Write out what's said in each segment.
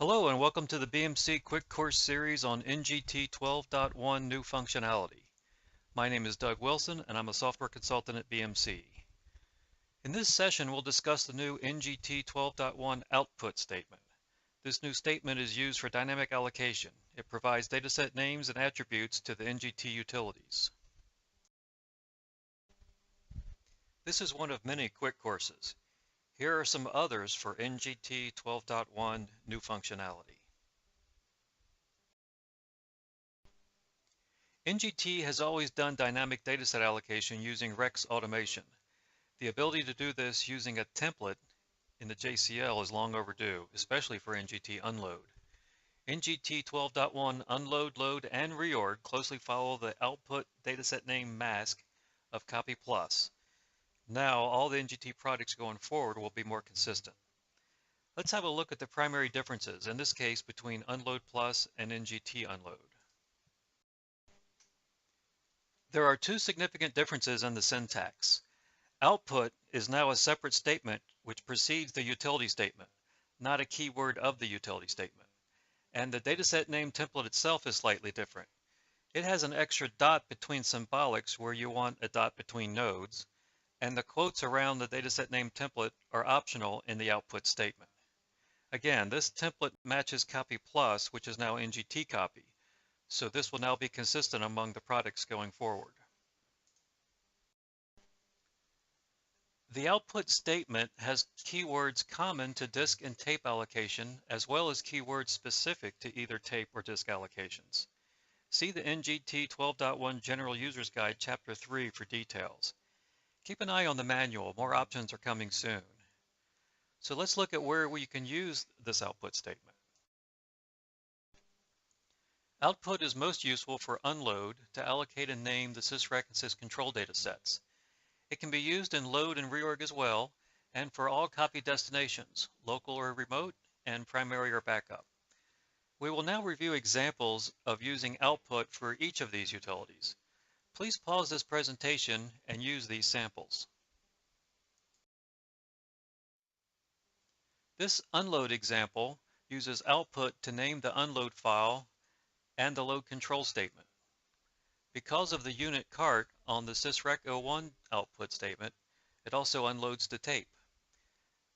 Hello and welcome to the BMC Quick Course Series on NGT 12.1 New Functionality. My name is Doug Wilson and I'm a software consultant at BMC. In this session we'll discuss the new NGT 12.1 output statement. This new statement is used for dynamic allocation. It provides dataset names and attributes to the NGT utilities. This is one of many quick courses. Here are some others for NGT 12.1 New Functionality. NGT has always done dynamic dataset allocation using Rex automation. The ability to do this using a template in the JCL is long overdue, especially for NGT unload. NGT 12.1 unload, load, and reorg closely follow the output dataset name mask of copy plus. Now all the NGT products going forward will be more consistent. Let's have a look at the primary differences, in this case between unload plus and NGT unload. There are two significant differences in the syntax. Output is now a separate statement which precedes the utility statement, not a keyword of the utility statement. And the dataset name template itself is slightly different. It has an extra dot between symbolics where you want a dot between nodes, and the quotes around the dataset name template are optional in the output statement. Again, this template matches copy plus, which is now NGT copy, so this will now be consistent among the products going forward. The output statement has keywords common to disk and tape allocation, as well as keywords specific to either tape or disk allocations. See the NGT 12.1 General Users Guide Chapter 3 for details. Keep an eye on the manual, more options are coming soon. So let's look at where we can use this output statement. Output is most useful for unload to allocate and name the sysrec and syscontrol datasets. It can be used in load and reorg as well, and for all copy destinations, local or remote, and primary or backup. We will now review examples of using output for each of these utilities. Please pause this presentation and use these samples. This unload example uses output to name the unload file and the load control statement. Because of the unit cart on the sysrec01 output statement, it also unloads the tape.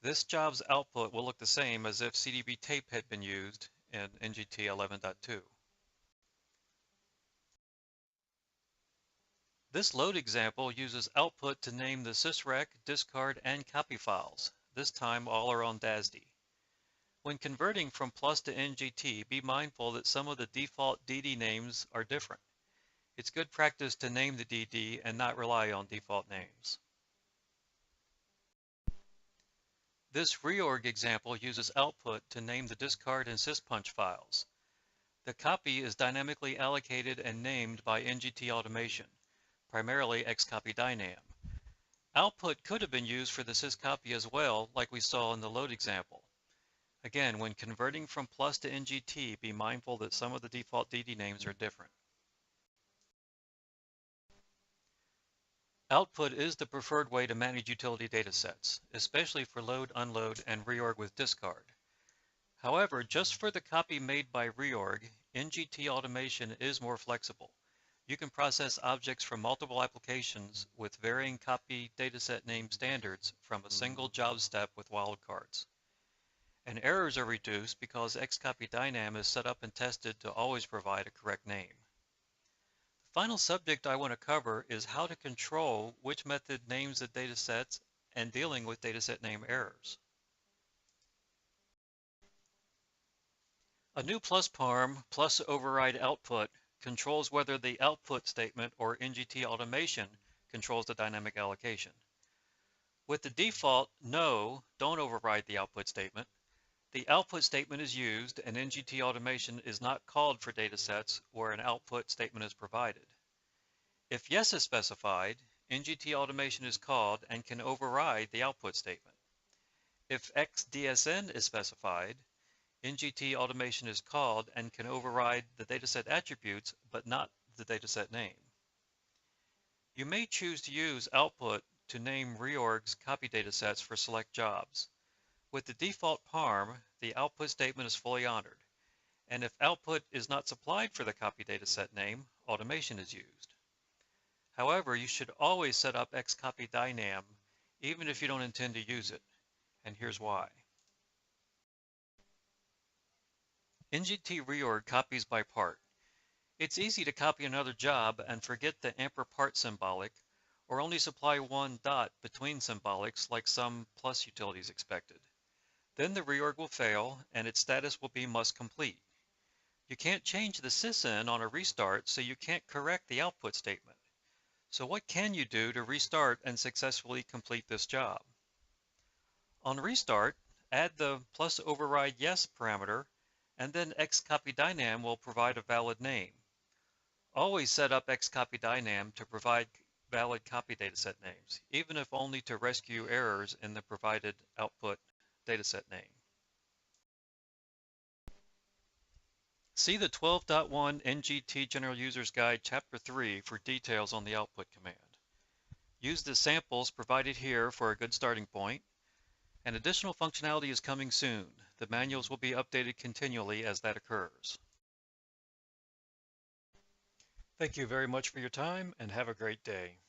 This job's output will look the same as if CDB tape had been used in NGT 11.2. This load example uses output to name the sysrec, discard, and copy files. This time all are on DASD. When converting from plus to NGT, be mindful that some of the default DD names are different. It's good practice to name the DD and not rely on default names. This reorg example uses output to name the discard and syspunch files. The copy is dynamically allocated and named by NGT automation, primarily xcopydynam. Output could have been used for the syscopy as well, like we saw in the load example. Again, when converting from plus to NGT, be mindful that some of the default DD names are different. Output is the preferred way to manage utility datasets, especially for load, unload, and reorg with discard. However, just for the copy made by reorg, NGT automation is more flexible. You can process objects from multiple applications with varying copy dataset name standards from a single job step with wildcards. And errors are reduced because xcopydynam is set up and tested to always provide a correct name. The final subject I want to cover is how to control which method names the datasets and dealing with dataset name errors. A new plus parm plus override output controls whether the output statement or NGT automation controls the dynamic allocation. With the default no, don't override the output statement, the output statement is used and NGT automation is not called for datasets where an output statement is provided. If yes is specified, NGT automation is called and can override the output statement. If XDSN is specified, NGT automation is called and can override the dataset attributes, but not the dataset name. You may choose to use output to name reorg's copy datasets for select jobs. With the default parm, the output statement is fully honored. And if output is not supplied for the copy dataset name, automation is used. However, you should always set up xcopy dynam even if you don't intend to use it, and here's why. NGT reorg copies by part. It's easy to copy another job and forget the amper part symbolic, or only supply one dot between symbolics like some plus utilities expected. Then the reorg will fail and its status will be must complete. You can't change the sysn on a restart, so you can't correct the output statement. So what can you do to restart and successfully complete this job? On restart, add the plus override yes parameter, and then xcopy dynam will provide a valid name. Always set up xcopy dynam to provide valid copy dataset names, even if only to rescue errors in the provided output dataset name. See the 12.1 NGT General Users Guide Chapter 3 for details on the output command. Use the samples provided here for a good starting point, and additional functionality is coming soon. The manuals will be updated continually as that occurs. Thank you very much for your time and have a great day.